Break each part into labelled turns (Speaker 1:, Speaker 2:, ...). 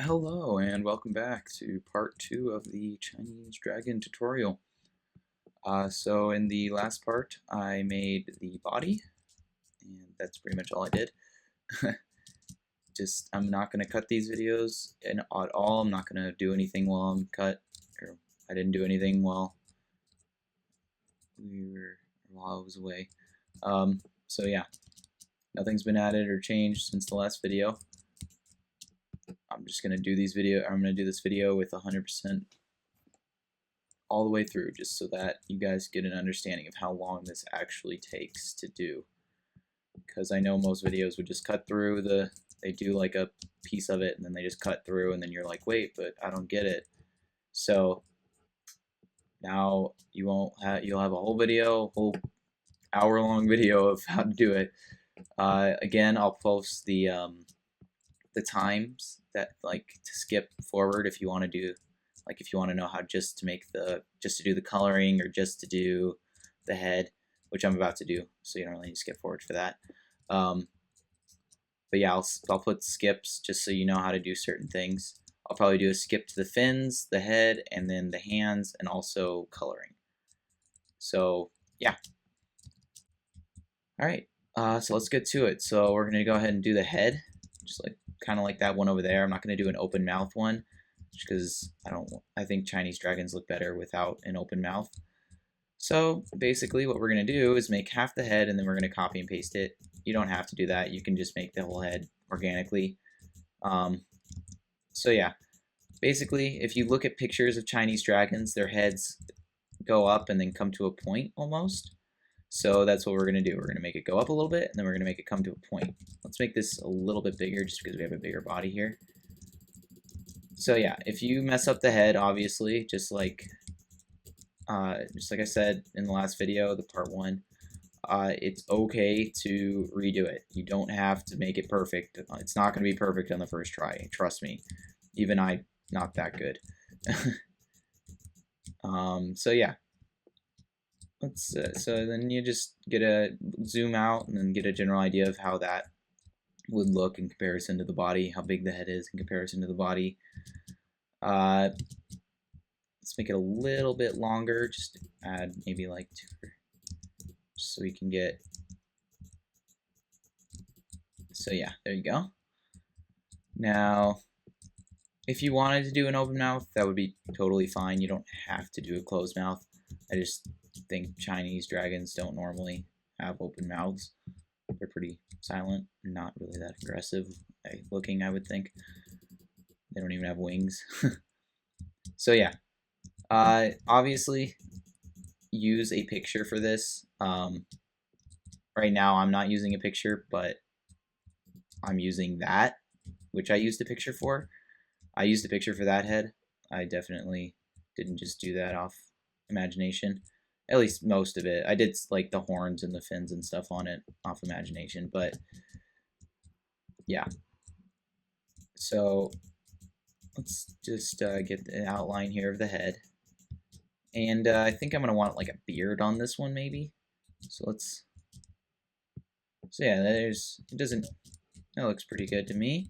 Speaker 1: Hello and welcome back to part 2 of the Chinese dragon tutorial. So in the last part I made the body, and that's pretty much all I did. I'm not going to cut these videos at all. I'm not going to do anything while I'm cut, or I didn't do anything while I was away. So yeah, nothing's been added or changed since the last video. I'm going to do this video with 100% all the way through, just so that you guys get an understanding of how long this actually takes to do. Because I know most videos would just cut through they do like a piece of it and then they just cut through and then you're like, wait, but I don't get it. So now you'll have a whole video, whole hour-long video of how to do it. Again, I'll post the times that to skip forward if you want to do if you want to know how just to do the coloring or just to do the head, which I'm about to do, so you don't really need to skip forward for that. But yeah, I'll put skips just so you know how to do certain things. I'll probably do a skip to the fins, the head, and then the hands, and also coloring. So yeah. Alright, so let's get to it. So we're going to go ahead and do the head, just kind of like that one over there. I'm not going to do an open mouth one, just because I think Chinese dragons look better without an open mouth. So basically what we're going to do is make half the head and then we're going to copy and paste it. You don't have to do that. You can just make the whole head organically. So yeah, basically if you look at pictures of Chinese dragons, their heads go up and then come to a point almost. So that's what we're going to do. We're going to make it go up a little bit and then we're going to make it come to a point. Let's make this a little bit bigger just because we have a bigger body here. So yeah, if you mess up the head, obviously, just like I said in the last video, the part 1, it's okay to redo it. You don't have to make it perfect. It's not going to be perfect on the first try. Trust me. Even I'm not that good. So yeah. So then you just get a zoom out and then get a general idea of how that would look in comparison to the body, how big the head is in comparison to the body. Let's make it a little bit longer, just add maybe like 2, so we can get, so yeah, there you go. Now, if you wanted to do an open mouth, that would be totally fine. You don't have to do a closed mouth. I just think Chinese dragons don't normally have open mouths. They're pretty silent and not really that aggressive looking, I would think. They don't even have wings. So yeah, obviously use a picture for this. Right now I'm not using a picture, but I'm using that, which I used a picture for. I used a picture for that head. I definitely didn't just do that off imagination. At least most of it. I did like the horns and the fins and stuff on it off imagination, but yeah. So let's just get the outline here of the head. And I think I'm going to want like a beard on this one maybe. So yeah, that looks pretty good to me.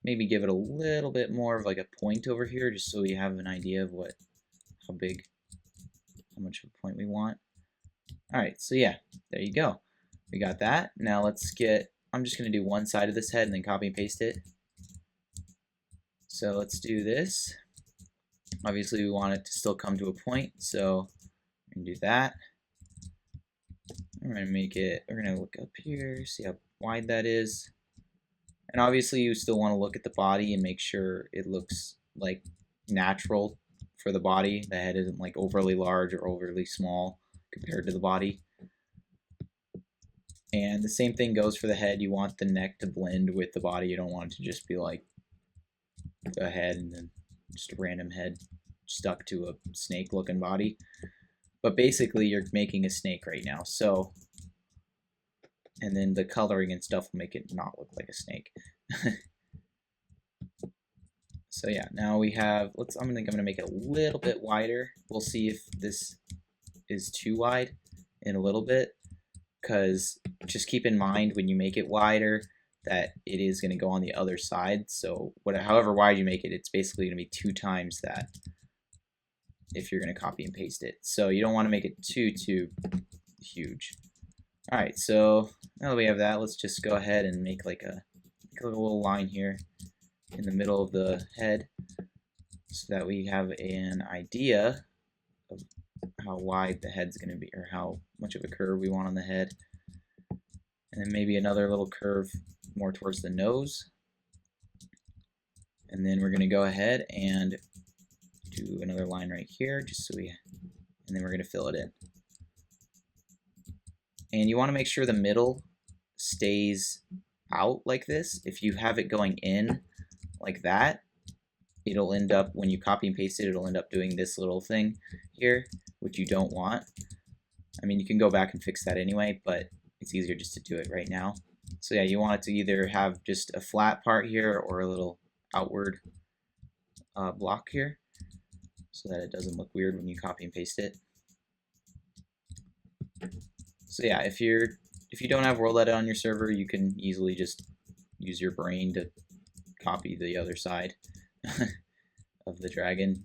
Speaker 1: Maybe give it a little bit more of like a point over here just so we have an idea of how much of a point we want. Alright, so yeah, there you go. We got that. Now I'm just going to do one side of this head and then copy and paste it. So let's do this. Obviously we want it to still come to a point, so we're going to do that. We're going to look up here, see how wide that is. And obviously you still want to look at the body and make sure it looks like natural for the body. The head isn't like overly large or overly small compared to the body. And the same thing goes for the head. You want the neck to blend with the body. You don't want it to just be like a head and then just a random head stuck to a snake looking body. But basically you're making a snake right now, so, and then the coloring and stuff will make it not look like a snake. So yeah, now we have, I'm gonna make it a little bit wider. We'll see if this is too wide in a little bit, because just keep in mind when you make it wider that it is going to go on the other side. So however wide you make it, it's basically going to be 2 times that if you're going to copy and paste it. So you don't want to make it too huge. Alright, so now that we have that, let's just go ahead and make like a little line here in the middle of the head so that we have an idea of how wide the head's going to be, or how much of a curve we want on the head. And then maybe another little curve more towards the nose. And then we're going to go ahead and do another line right here, just so and then we're going to fill it in. And you want to make sure the middle stays out like this. If you have it going in like that, it'll end up, when you copy and paste it, it'll end up doing this little thing here, which you don't want. I mean, you can go back and fix that anyway, but it's easier just to do it right now. So yeah, you want it to either have just a flat part here or a little outward block here, so that it doesn't look weird when you copy and paste it. So yeah, if you don't have World Edit on your server, you can easily just use your brain to copy the other side of the dragon.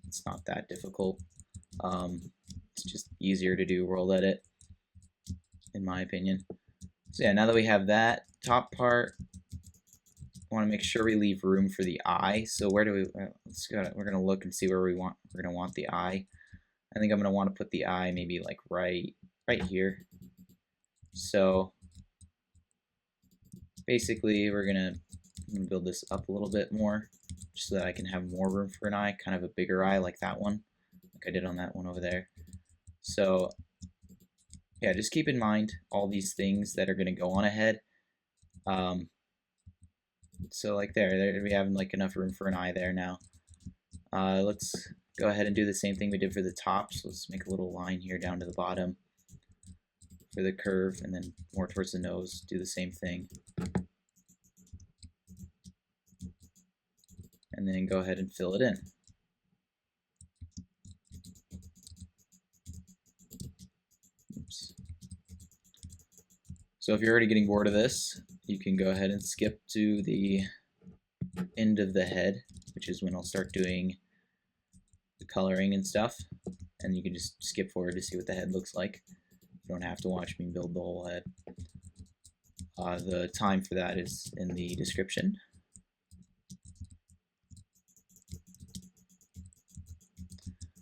Speaker 1: It's not that difficult. It's just easier to do World Edit, in my opinion. So yeah, now that we have that top part, I want to make sure we leave room for the eye. So where do we? We're gonna look and see where we're gonna want the eye. I think I'm gonna want to put the eye maybe like right here. So basically, I'm gonna build this up a little bit more, just so that I can have more room for an eye, kind of a bigger eye like that one, like I did on that one over there. So yeah, just keep in mind all these things that are gonna go on a head. So like there we have like enough room for an eye there now. Let's go ahead and do the same thing we did for the top. So let's make a little line here down to the bottom for the curve, and then more towards the nose, do the same thing. And then go ahead and fill it in. Oops. So if you're already getting bored of this, you can go ahead and skip to the end of the head, which is when I'll start doing the coloring and stuff, and you can just skip forward to see what the head looks like. You don't have to watch me build the whole head. The time for that is in the description.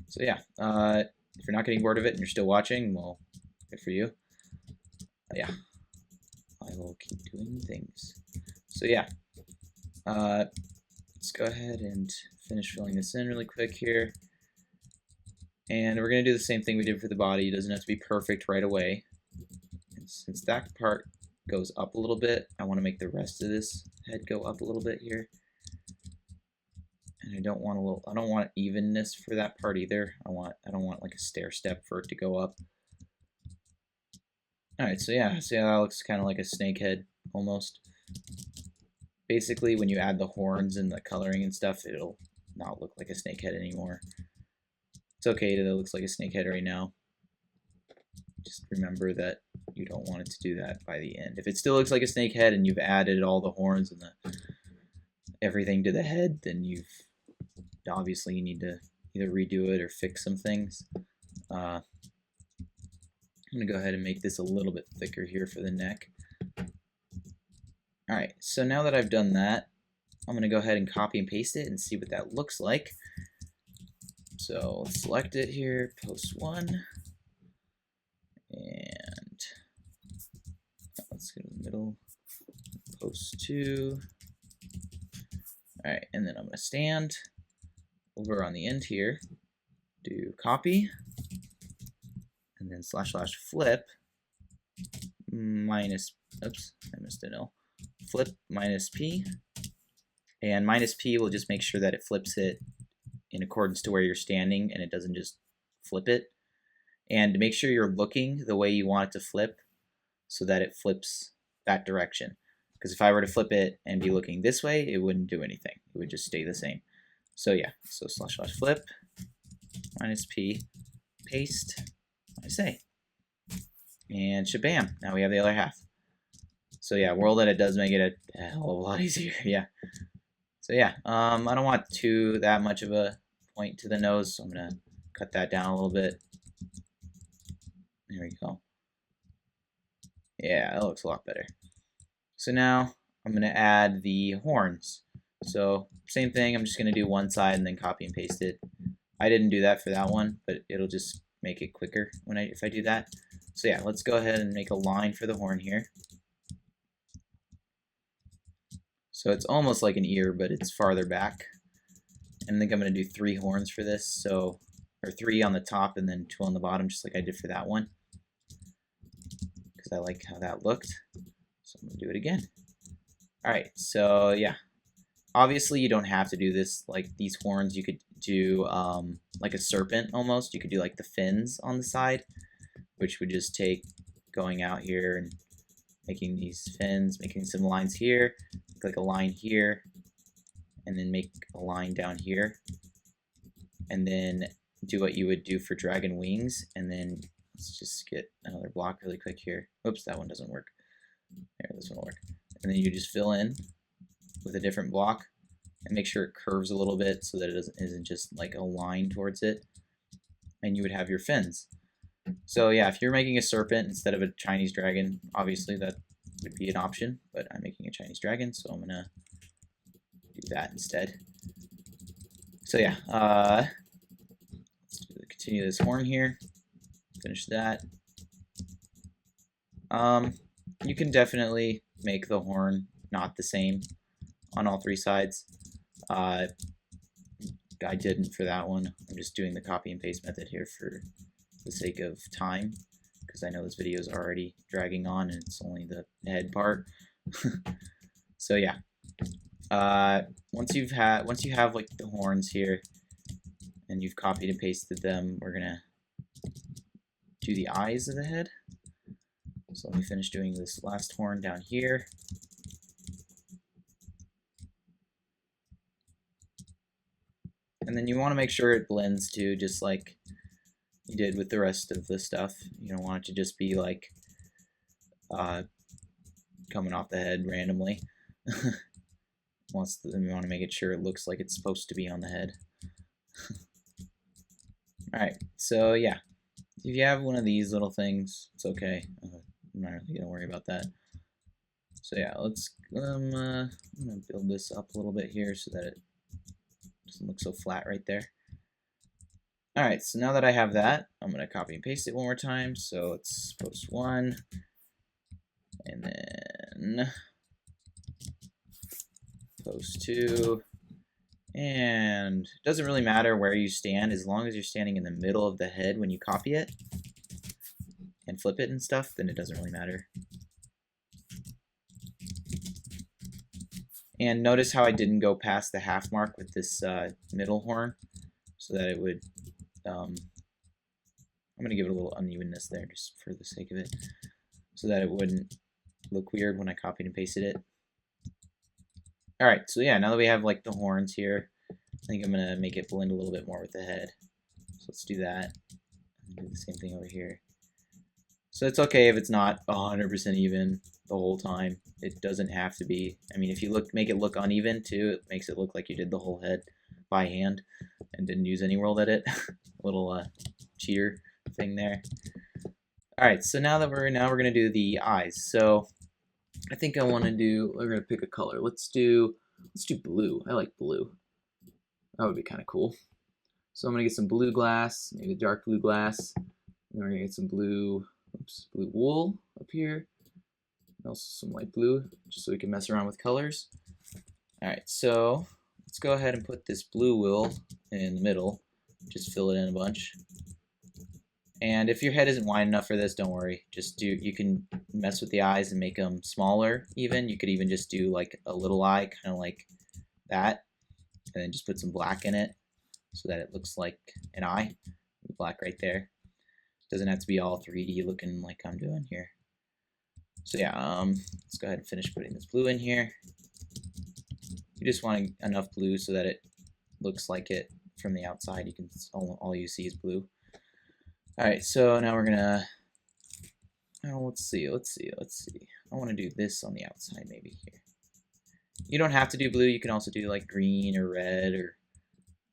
Speaker 1: So yeah, if you're not getting bored of it and you're still watching, well, good for you. Yeah, I will keep doing things. So yeah, let's go ahead and finish filling this in really quick here. And we're going to do the same thing we did for the body. It doesn't have to be perfect right away. And since that part goes up a little bit, I want to make the rest of this head go up a little bit here. And I don't want evenness for that part either. I don't want like a stair step for it to go up. Alright, so yeah, see how that looks kind of like a snake head almost. Basically, when you add the horns and the coloring and stuff, it'll not look like a snake head anymore. It's okay that it looks like a snake head right now. Just remember that you don't want it to do that by the end. If it still looks like a snake head and you've added all the horns and everything to the head, then obviously you need to either redo it or fix some things. I'm going to go ahead and make this a little bit thicker here for the neck. Alright, so now that I've done that, I'm going to go ahead and copy and paste it and see what that looks like. So let's select it here, post 1, and let's go to the middle, post 2. Alright, and then I'm going to stand over on the end here, do copy, and then / flip minus, oops, I missed an L, flip minus P, and minus P will just make sure that it flips it in accordance to where you're standing and it doesn't just flip it. And make sure you're looking the way you want it to flip so that it flips that direction. Because if I were to flip it and be looking this way, it wouldn't do anything. It would just stay the same. So yeah, so / flip minus P, paste, minus A. And shabam, now we have the other half. So yeah, World Edit does make it a hell of a lot easier. Yeah. So yeah, I don't want that much of a point to the nose, so I'm gonna cut that down a little bit. There we go. Yeah, that looks a lot better. So now I'm gonna add the horns. So same thing, I'm just gonna do one side and then copy and paste it. I didn't do that for that one, but it'll just make it quicker if I do that. So yeah, let's go ahead and make a line for the horn here. So it's almost like an ear, but it's farther back. And I think I'm going to do 3 horns for this, or 3 on the top and then 2 on the bottom, just like I did for that one, because I like how that looked. So I'm going to do it again. Alright, so yeah. Obviously you don't have to do this, like these horns you could do like a serpent almost. You could do like the fins on the side, which would just take going out here and making these fins, making some lines here, like a line here, and then make a line down here, and then do what you would do for dragon wings, and then let's just get another block really quick here. Oops, that one doesn't work. There, this one will work. And then you just fill in with a different block and make sure it curves a little bit so that it isn't just like a line towards it, and you would have your fins. So yeah, if you're making a serpent instead of a Chinese dragon, obviously that would be an option, but I'm making a Chinese dragon, so I'm gonna do that instead. So yeah, let's continue this horn here, finish that. You can definitely make the horn not the same on all 3 sides. I didn't for that one. I'm just doing the copy and paste method here for the sake of time, because I know this video is already dragging on and it's only the head part. So yeah, once you have like the horns here and you've copied and pasted them, we're gonna do the eyes of the head. So let me finish doing this last horn down here. And then you want to make sure it blends too, just like you did with the rest of the stuff. You don't want it to just be like coming off the head randomly. You want to make it sure it looks like it's supposed to be on the head. Alright, so yeah, if you have one of these little things, it's okay. I'm not really gonna worry about that. So yeah, I'm gonna build this up a little bit here so that it doesn't look so flat right there. Alright, so now that I have that, I'm gonna copy and paste it one more time. So it's post 1, and then post 2, and it doesn't really matter where you stand as long as you're standing in the middle of the head when you copy it and flip it and stuff, then it doesn't really matter. And notice how I didn't go past the half mark with this middle horn, so that it would, I'm going to give it a little unevenness there just for the sake of it, so that it wouldn't look weird when I copied and pasted it. Alright, so yeah, now that we have like the horns here, I think I'm going to make it blend a little bit more with the head. So let's do that. Do the same thing over here. So it's okay if it's not 100% even the whole time. It doesn't have to be. I mean, if you make it look uneven too, it makes it look like you did the whole head by hand and didn't use any World Edit. Little cheater thing there. All right, so now we're gonna do the eyes. So I think we're gonna pick a color. Let's do blue. I like blue. That would be kind of cool. So I'm gonna get some blue glass, maybe dark blue glass. And we're gonna get some blue wool up here. And also some light blue, just so we can mess around with colors. All right, so let's go ahead and put this blue wool in the middle. Just fill it in a bunch. And if your head isn't wide enough for this, don't worry. You can mess with the eyes and make them smaller even. You could even just do like a little eye, kind of like that. And then just put some black in it so that it looks like an eye. Black right there. Doesn't have to be all 3D looking like I'm doing here. So yeah, let's go ahead and finish putting this blue in here. You just want enough blue so that it looks like it from the outside. You can all you see is blue. All right, so now we're gonna Now let's see. I want to do this on the outside maybe here. You don't have to do blue. You can also do like green or red or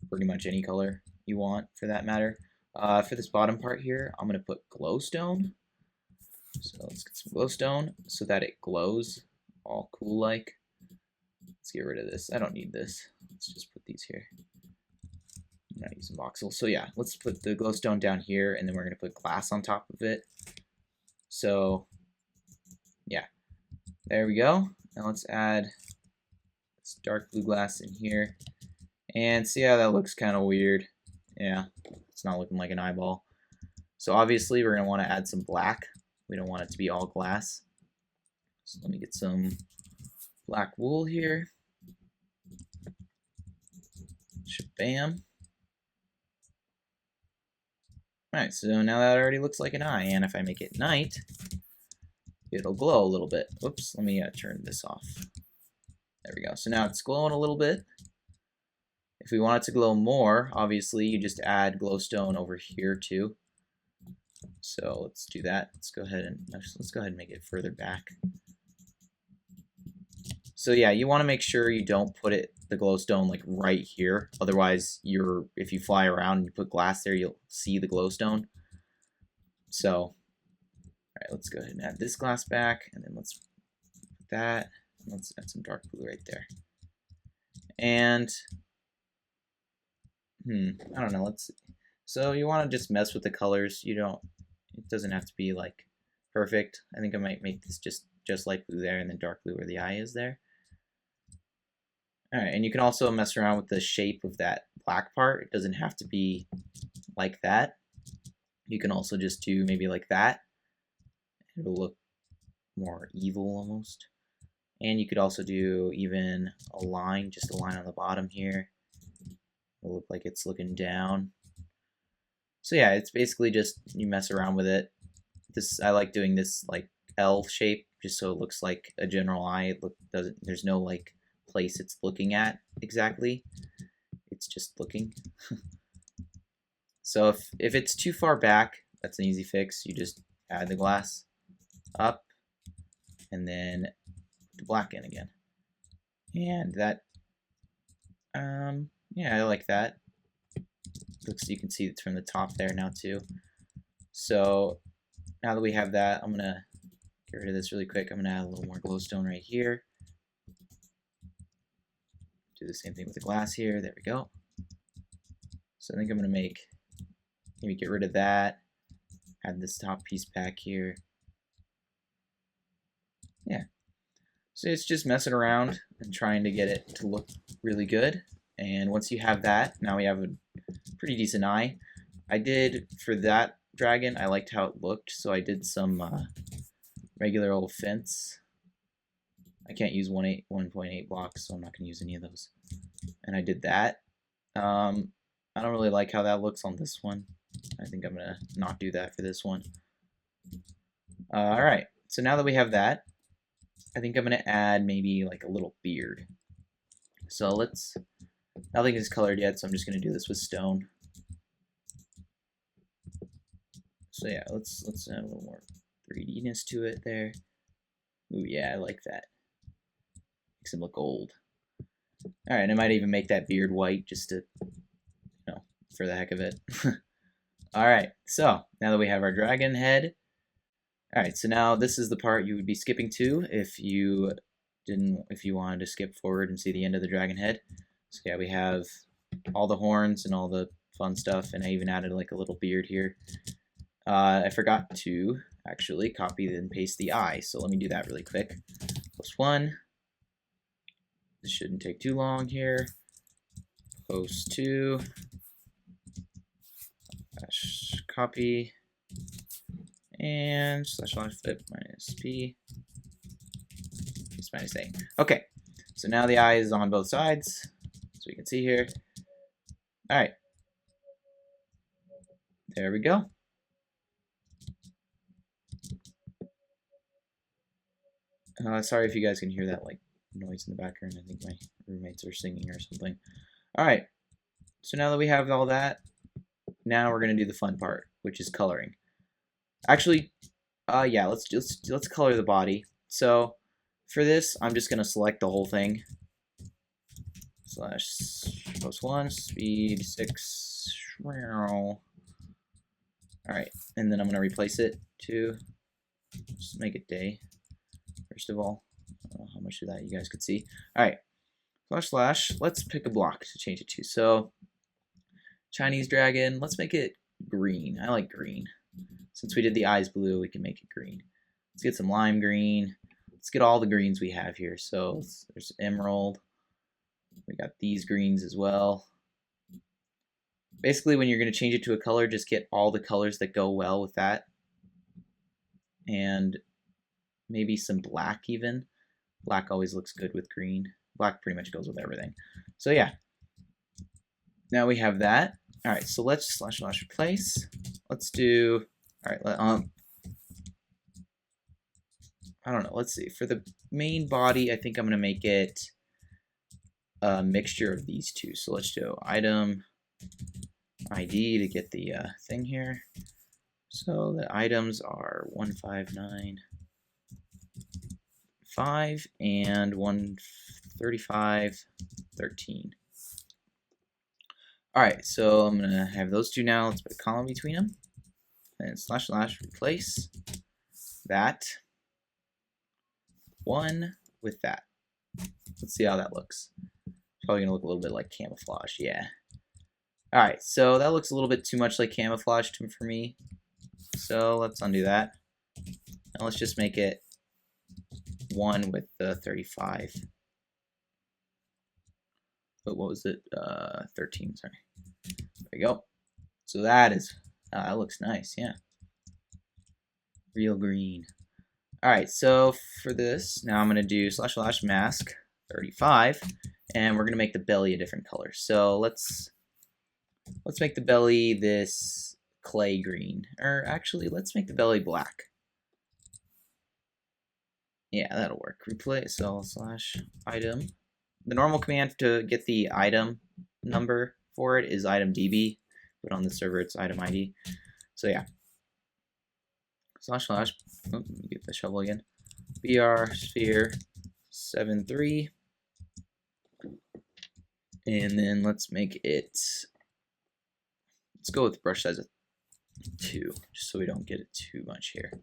Speaker 1: pretty much any color you want for that matter. For this bottom part here, I'm going to put glowstone. So let's get some glowstone so that it glows all cool like. Let's get rid of this. I don't need this. Let's just put these here. I'm not using voxel. So yeah, let's put the glowstone down here, and then we're going to put glass on top of it. So yeah, there we go. Now let's add this dark blue glass in here. And see how that looks kind of weird. Yeah, it's not looking like an eyeball. So obviously we're going to want to add some black. We don't want it to be all glass. So let me get some black wool here. Shabam. Alright, so now that already looks like an eye, and if I make it night, it'll glow a little bit. Oops, let me turn this off. There we go. So now it's glowing a little bit. If we want it to glow more, obviously you just add glowstone over here too. So let's do that. Let's go ahead and make it further back. So yeah, you want to make sure you don't put the glowstone like right here. Otherwise, if you fly around and you put glass there, you'll see the glowstone. So, all right, let's go ahead and add this glass back, and then let's put that. Let's add some dark blue right there. And I don't know. Let's see. So you want to just mess with the colors. It doesn't have to be like perfect. I think I might make this just light blue there, and then dark blue where the eye is there. All right, and you can also mess around with the shape of that black part. It doesn't have to be like that. You can also just do maybe like that. It'll look more evil almost. And you could also do even a line, just a line on the bottom here. It'll look like it's looking down. So yeah, it's basically just you mess around with it. I like doing this like L shape just so it looks like a general eye. There's no like place it's looking at exactly. It's just looking. So if it's too far back, that's an easy fix. You just add the glass up and then put the black in again. And that yeah, I like that. You can see it's from the top there now too. So now that we have that, I'm gonna get rid of this really quick. I'm gonna add a little more glowstone right here. Do the same thing with the glass here. There we go. So I think I'm gonna maybe get rid of that. Add this top piece back here. Yeah. So it's just messing around and trying to get it to look really good. And once you have that, now we have a pretty decent eye. I did, for that dragon, I liked how it looked, so I did some regular old fence. I can't use 1.8 blocks, so I'm not going to use any of those. And I did that. I don't really like how that looks on this one. I think I'm going to not do that for this one. Alright, so now that we have that, I think I'm going to add maybe like a little beard. So nothing is colored yet, so I'm just going to do this with stone. So yeah, let's add a little more 3Dness to it there. Ooh yeah, I like that. Makes him look old. Alright, and I might even make that beard white just to, for the heck of it. Alright, so now that we have our dragon head. Alright, so now this is the part you would be skipping to if you wanted to skip forward and see the end of the dragon head. So yeah, we have all the horns and all the fun stuff, and I even added like a little beard here. I forgot to actually copy and paste the eye, so let me do that really quick. +1. This shouldn't take too long here. +2. Copy. And /flip -p. -a. Okay, so now the eye is on both sides, so you can see here. Alright. There we go. Sorry if you guys can hear that like noise in the background. I think my roommates are singing or something. Alright, so now that we have all that, now we're going to do the fun part, which is coloring. Actually, Yeah, let's color the body. So for this, I'm just gonna select the whole thing. /+1 speed 6. All right, and then I'm gonna replace it to just make it day. First of all, how much of that you guys could see. All right, // let's pick a block to change it to. So Chinese dragon, let's make it green. I like green. Since we did the eyes blue, we can make it green. Let's get some lime green. Let's get all the greens we have here. So there's emerald. We got these greens as well. Basically, when you're going to change it to a color, just get all the colors that go well with that. And maybe some black even. Black always looks good with green. Black pretty much goes with everything. So yeah. Now we have that. All right, so let's // replace. Let's do, all right, I don't know, let's see. For the main body, I think I'm gonna make it a mixture of these two. So let's do item ID to get the thing here. So the items are 1595 and 13513. All right, so I'm gonna have those two now. Let's put a column between them, and // replace that one with that. Let's see how that looks. Probably gonna look a little bit like camouflage, yeah. All right, so that looks a little bit too much like camouflage for me. So let's undo that, and let's just make it 1 with the 35. But what was it? 13, sorry. There we go. So that looks nice, yeah. Real green. All right, so for this, now I'm gonna do // mask 35, and we're gonna make the belly a different color. So let's make the belly this clay green, or actually, let's make the belly black. Yeah, that'll work. Replace /item. The normal command to get the item number for it is item DB, but on the server it's item ID. So yeah. // let me get the shovel again. BR sphere 73. And then let's make it, let's go with brush size of 2, just so we don't get it too much here.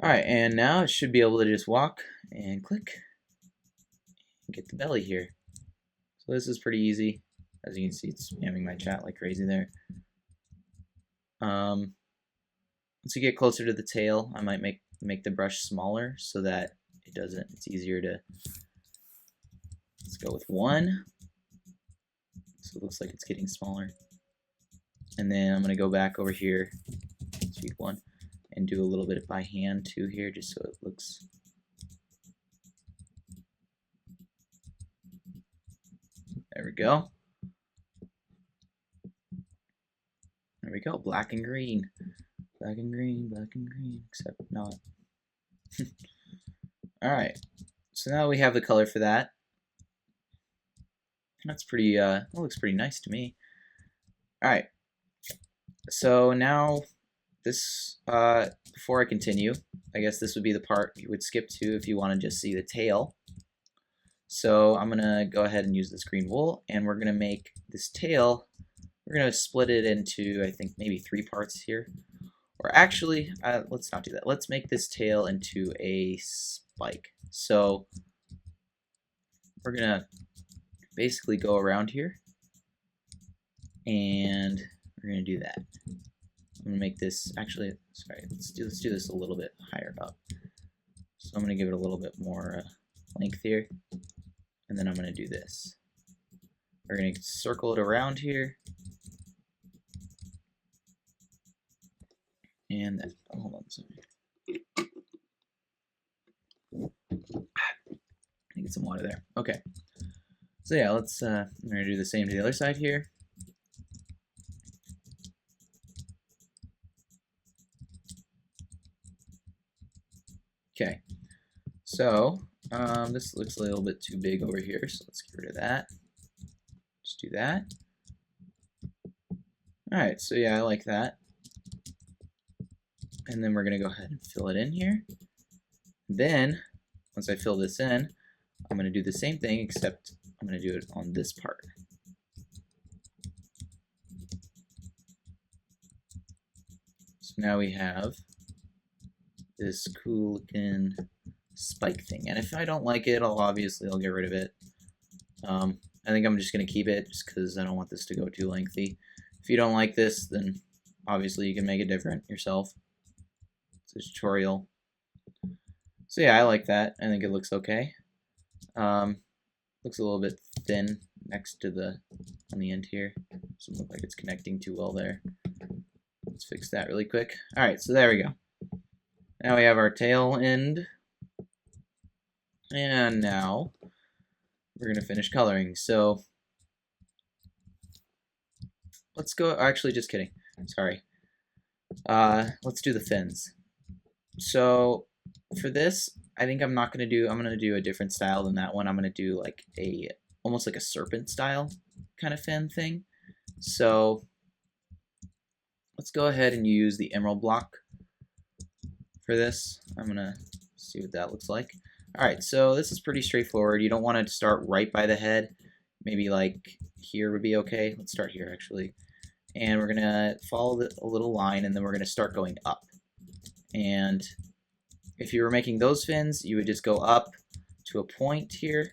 Speaker 1: Alright, and now it should be able to just walk and click and get the belly here. So this is pretty easy. As you can see, it's spamming my chat like crazy there. Once you get closer to the tail, I might make the brush smaller so that it's easier to, let's go with 1. So it looks like it's getting smaller. And then I'm gonna go back over here, speed 1, and do a little bit by hand too here, just so it looks. There we go. There we go, black and green. Black and green, except not. Alright, so now we have the color for that. That's pretty, that looks pretty nice to me. Alright, so now this, before I continue, I guess this would be the part you would skip to if you want to just see the tail. So I'm going to go ahead and use this green wool, and we're going to make this tail, we're going to split it into, I think, maybe 3 parts here. Or actually, let's not do that. Let's make this tail into a spike. So we're going to basically go around here, and we're going to do that. I'm going to make this, actually, sorry, let's do this a little bit higher up. So I'm going to give it a little bit more length here, and then I'm going to do this. We're going to circle it around here, and then, hold on a second. Get some water there. Okay. So yeah, we're going to do the same to the other side here. Okay, so this looks a little bit too big over here, so let's get rid of that. Just do that. Alright, so yeah, I like that. and then we're going to go ahead and fill it in here. Then, once I fill this in, I'm going to do the same thing, except I'm going to do it on this part. So now we have this cool looking spike thing, and if I don't like it, I'll get rid of it. I think I'm just going to keep it just because I don't want this to go too lengthy. If you don't like this, then obviously you can make it different yourself. It's a tutorial. So yeah, I like that. I think it looks okay. Looks a little bit thin next to on the end here. Doesn't look like it's connecting too well there. Let's fix that really quick. Alright, so there we go. Now we have our tail end. And now we're going to finish coloring. So let's go, actually just kidding. Sorry. Let's do the fins. So for this, I think I'm going to do a different style than that one. I'm going to do like almost like a serpent style kind of fin thing. So let's go ahead and use the emerald block for this. I'm going to see what that looks like. Alright, so this is pretty straightforward. You don't want to start right by the head. Maybe like here would be okay. Let's start here actually. And we're going to follow a little line, and then we're going to start going up. And if you were making those fins, you would just go up to a point here.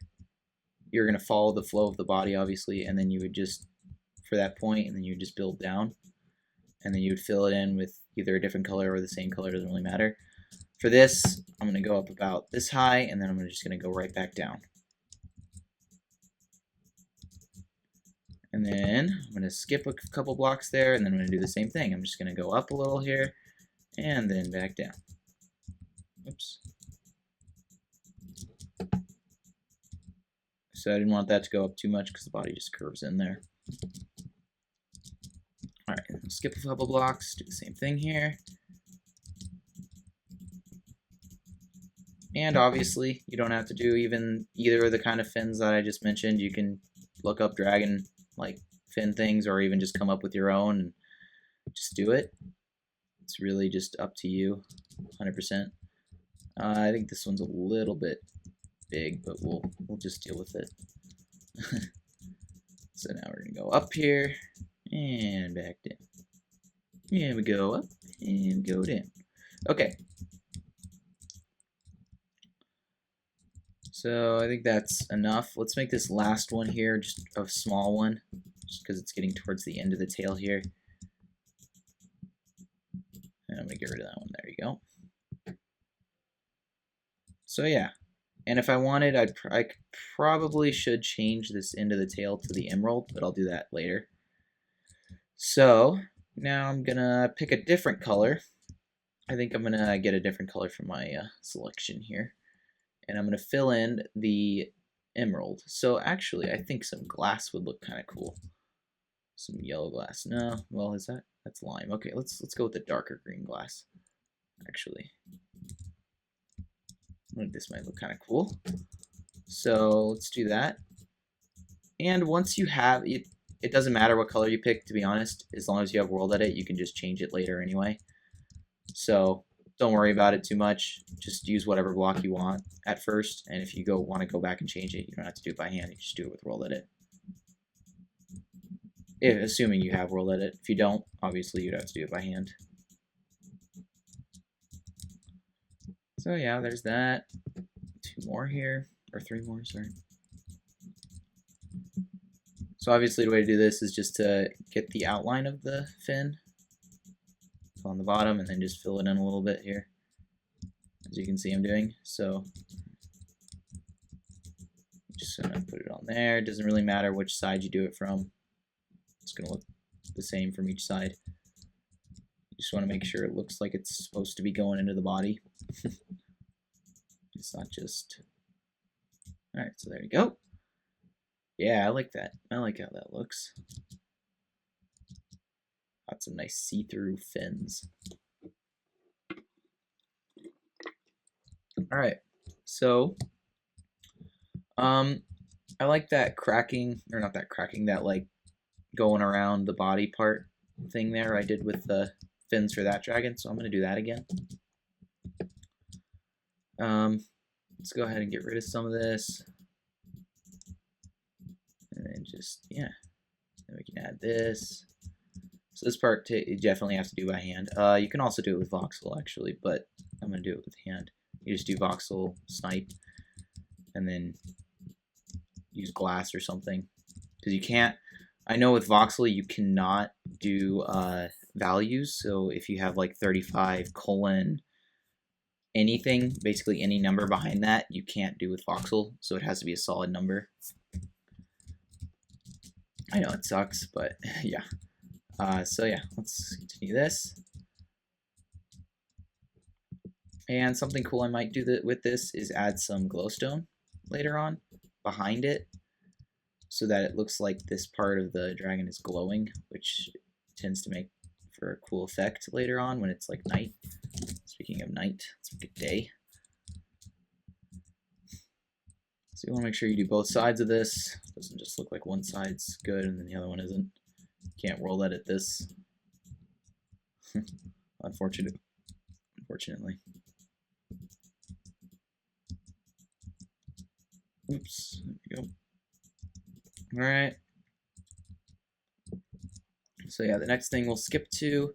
Speaker 1: You're going to follow the flow of the body, obviously, and then you would just, for that point, and then you would just build down. And then you would fill it in with either a different color or the same color, doesn't really matter. For this, I'm going to go up about this high, and then I'm just going to go right back down. And then I'm going to skip a couple blocks there, and then I'm going to do the same thing. I'm just going to go up a little here, and then back down. Oops. So I didn't want that to go up too much because the body just curves in there. Alright, skip a couple blocks, do the same thing here. And obviously, you don't have to do either of the kind of fins that I just mentioned. You can look up dragon like fin things, or even just come up with your own and just do it. It's really just up to you, 100%. I think this one's a little bit big, but we'll just deal with it. So now we're gonna go up here and back down. And we go up and go down. Okay. So I think that's enough. Let's make this last one here just a small one, just because it's getting towards the end of the tail here. And I'm gonna get rid of that one. There you go. So yeah, and if I wanted, I probably should change this end of the tail to the emerald, but I'll do that later. So now I'm gonna pick a different color. I think I'm gonna get a different color for my selection here. And I'm going to fill in the emerald. So actually, I think some glass would look kind of cool. Some yellow glass. No, well, that's lime. Okay, let's go with the darker green glass. Actually, I think this might look kind of cool. So let's do that. And once you have it, it doesn't matter what color you pick, to be honest. As long as you have world edit, you can just change it later anyway. So don't worry about it too much. Just use whatever block you want at first, and if you want to go back and change it, you don't have to do it by hand. You just do it with world edit. Assuming you have world edit. If you don't, obviously you'd have to do it by hand. So yeah, there's that. 2 more here, or 3 more, sorry. So obviously the way to do this is just to get the outline of the fin on the bottom, and then just fill it in a little bit here, as you can see I'm doing. So just gonna put it on there. It doesn't really matter which side you do it from. It's gonna look the same from each side. You just want to make sure it looks like it's supposed to be going into the body. It's not just... Alright, so there you go. Yeah, I like that. I like how that looks. Got some nice see-through fins. Alright, so I like that cracking, or not that cracking, that like going around the body part thing there I did with the fins for that dragon, so I'm going to do that again. Let's go ahead and get rid of some of this. And then just, yeah. Then we can add this. So this part you definitely have to do by hand. You can also do it with voxel, actually, but I'm going to do it with hand. You just do voxel, snipe, and then use glass or something. Because you can't, I know with voxel you cannot do values, so if you have like 35 colon anything, basically any number behind that, you can't do with voxel, so it has to be a solid number. I know it sucks, but yeah. So yeah, let's continue this. And something cool I might do with this is add some glowstone later on behind it, so that it looks like this part of the dragon is glowing, which tends to make for a cool effect later on when it's like night. Speaking of night, let's make it day. So you want to make sure you do both sides of this. It doesn't just look like one side's good and then the other one isn't. You can't world edit this. Unfortunately. Oops, there we go. Alright. So yeah, the next thing we'll skip to,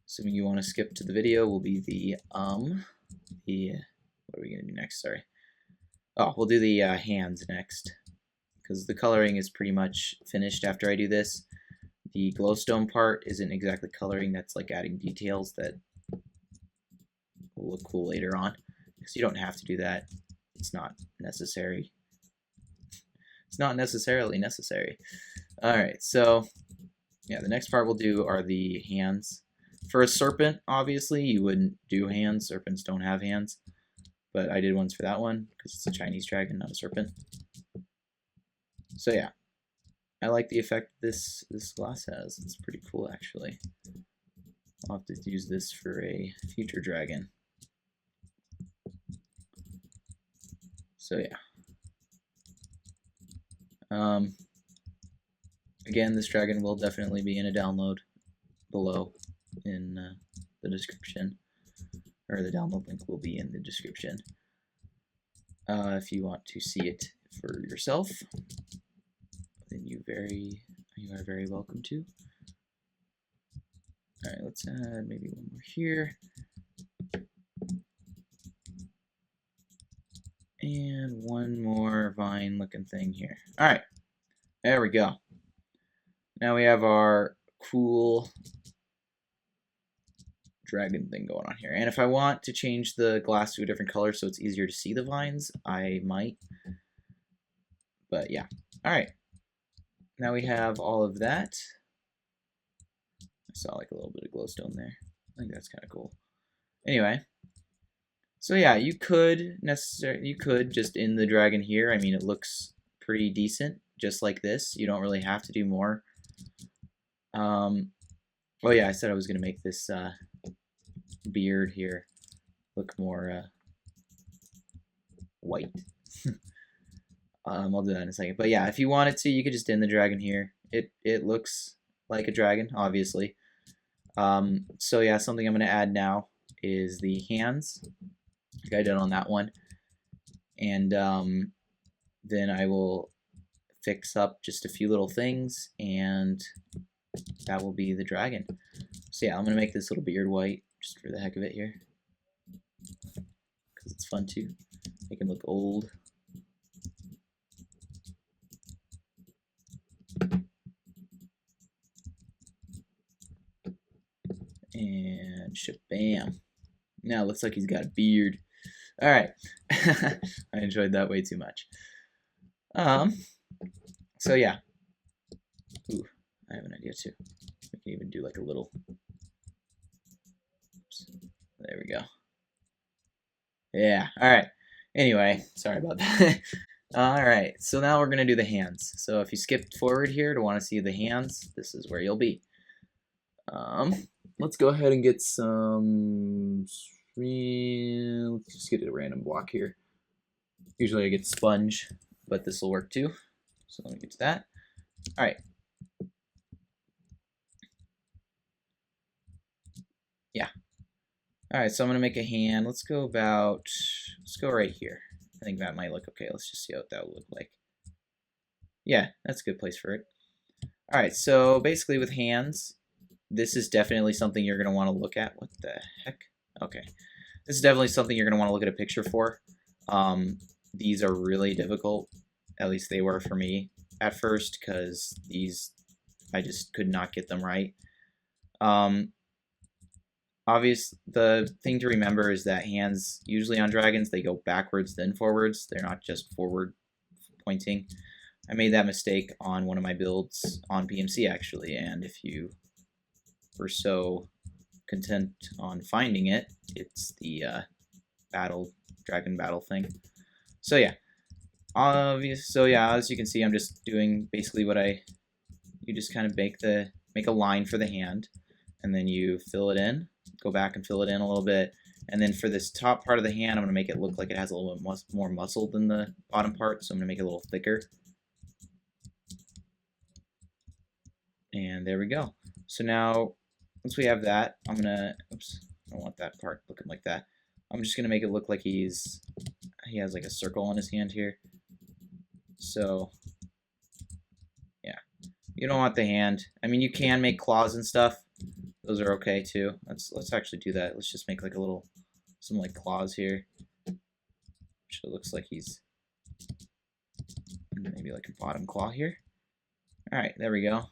Speaker 1: assuming you want to skip to the video, will be the what are we going to do next? Sorry. Oh, we'll do the hands next, because the coloring is pretty much finished after I do this. The glowstone part isn't exactly coloring, that's like adding details that will look cool later on. Because you don't have to do that. It's not necessary. It's not necessarily necessary. Alright, so yeah, the next part we'll do are the hands. For a serpent, obviously, you wouldn't do hands. Serpents don't have hands. But I did ones for that one, because it's a Chinese dragon, not a serpent. So yeah, I like the effect this glass has. It's pretty cool, actually. I'll have to use this for a future dragon. So yeah. Again, this dragon will definitely be in a download below in the description, or the download link will be in the description if you want to see it for yourself. Then you are very welcome to. All right, let's add maybe one more here, and one more vine looking thing here. All right, there we go. Now we have our cool dragon thing going on here. And if I want to change the glass to a different color so it's easier to see the vines, I might. But yeah. All right. Now we have all of that. I saw like a little bit of glowstone there. I think that's kind of cool. Anyway. So yeah, you could just in the dragon here. I mean, it looks pretty decent just like this. You don't really have to do more. Oh yeah, I said I was going to make this beard here look more white. I'll do that in a second. But yeah, if you wanted to, you could just in the dragon here. It looks like a dragon, obviously. So yeah, something I'm going to add now is the hands, like I did on that one. And then I will fix up just a few little things, and that will be the dragon. So yeah, I'm going to make this little beard white, just for the heck of it here. Because it's fun to make him look old. And shabam. Now it looks like he's got a beard. Alright. I enjoyed that way too much. So yeah. Ooh, I have an idea too. We can even do like a little. Oops. There we go. Yeah, alright. Anyway, sorry about that. Alright, so now we're going to do the hands. So if you skipped forward here to want to see the hands, this is where you'll be. Let's go ahead and get some. Let's just get a random block here. Usually I get sponge, but this will work too. So let me get to that. All right. Yeah. All right, so I'm gonna make a hand. Let's go right here. I think that might look okay. Let's just see what that would look like. Yeah, that's a good place for it. All right, so basically with hands, this is definitely something you're gonna want to look at. What the heck? Okay, this is definitely something you're gonna want to look at a picture for. These are really difficult. At least they were for me at first, because these I just could not get them right. The thing to remember is that hands, usually on dragons, they go backwards then forwards. They're not just forward pointing. I made that mistake on one of my builds on PMC actually, and if you were so content on finding it, it's the dragon battle thing. So yeah, as you can see, I'm just doing basically you just kind of make a line for the hand, and then you fill it in, go back and fill it in a little bit, and then for this top part of the hand, I'm going to make it look like it has a little bit more muscle than the bottom part, so I'm going to make it a little thicker. And there we go. So now, once we have that, I'm going to, oops, I don't want that part looking like that. I'm just going to make it look like he has like a circle on his hand here. So, yeah. You don't want the hand. I mean, you can make claws and stuff. Those are okay too. Let's actually do that. Let's just make like some like claws here. Which it looks like he's maybe like a bottom claw here. All right, there we go.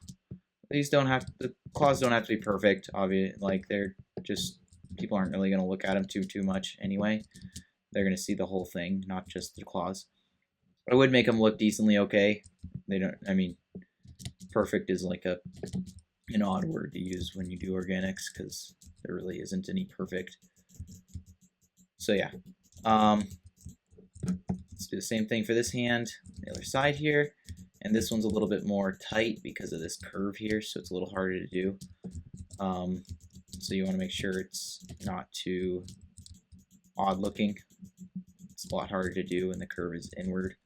Speaker 1: The claws don't have to be perfect, obviously. Like they're just, people aren't really gonna look at them too much anyway. They're gonna see the whole thing, not just the claws. But I would make them look decently okay. I mean, perfect is like an odd word to use when you do organics, because there really isn't any perfect. So yeah, let's do the same thing for this hand, the other side here, and this one's a little bit more tight because of this curve here, so it's a little harder to do. So you want to make sure it's not too odd looking. It's a lot harder to do when the curve is inward.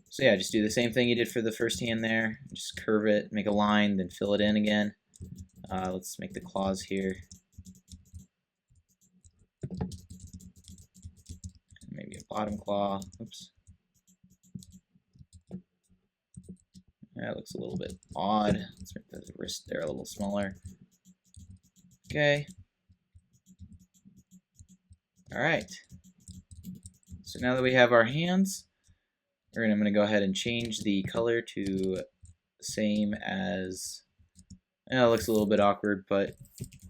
Speaker 1: So yeah, just do the same thing you did for the first hand there. Just curve it, make a line, then fill it in again. Let's make the claws here. Maybe a bottom claw. Oops. That looks a little bit odd. Let's make the wrist there a little smaller. Okay. All right. So now that we have our hands, I'm going to go ahead and change the color to the same as, I know it looks a little bit awkward, but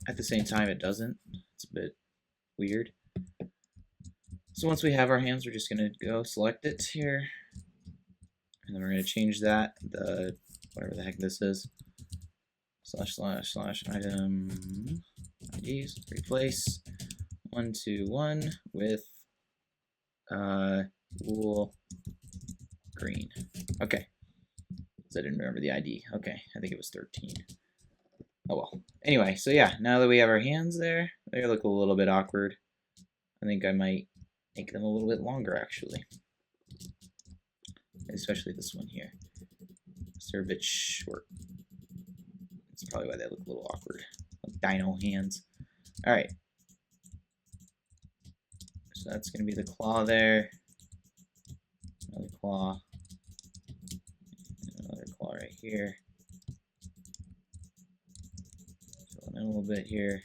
Speaker 1: at the same time it doesn't. It's a bit weird. So once we have our hands, we're just going to go select it here, and then we're going to change that, whatever the heck this is, / item IDs, replace 121 with wool green. Okay. I didn't remember the ID. Okay, I think it was 13. Oh well. Anyway, so yeah, now that we have our hands there, they look a little bit awkward. I think I might make them a little bit longer actually. Especially this one here. They're a bit short. That's probably why they look a little awkward. Like dino hands. Alright. So that's going to be the claw there. Another claw. Another claw right here. Fill in a little bit here.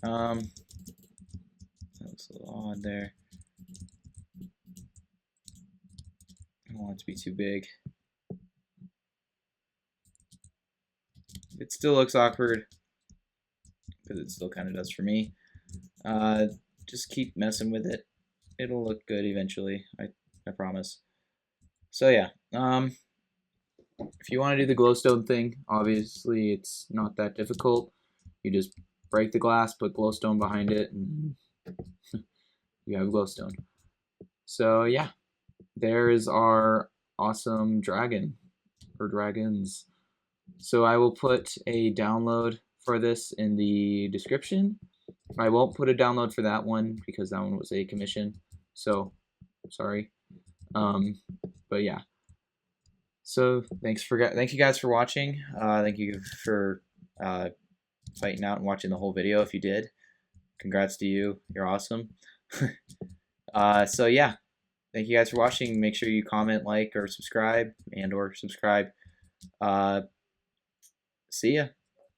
Speaker 1: That looks a little odd there. I don't want it to be too big. It still looks awkward, because it still kind of does for me. Just keep messing with it. It'll look good eventually, I promise. So yeah, if you want to do the glowstone thing, obviously it's not that difficult. You just break the glass, put glowstone behind it, and you have glowstone. So yeah, there is our awesome dragon, or dragons. So I will put a download for this in the description. I won't put a download for that one because that one was a commission, so sorry. But yeah. So thank you guys for watching. Thank you for fighting out and watching the whole video. If you did, congrats to you. You're awesome. So yeah, thank you guys for watching. Make sure you comment, like, or subscribe, and/or subscribe. See ya.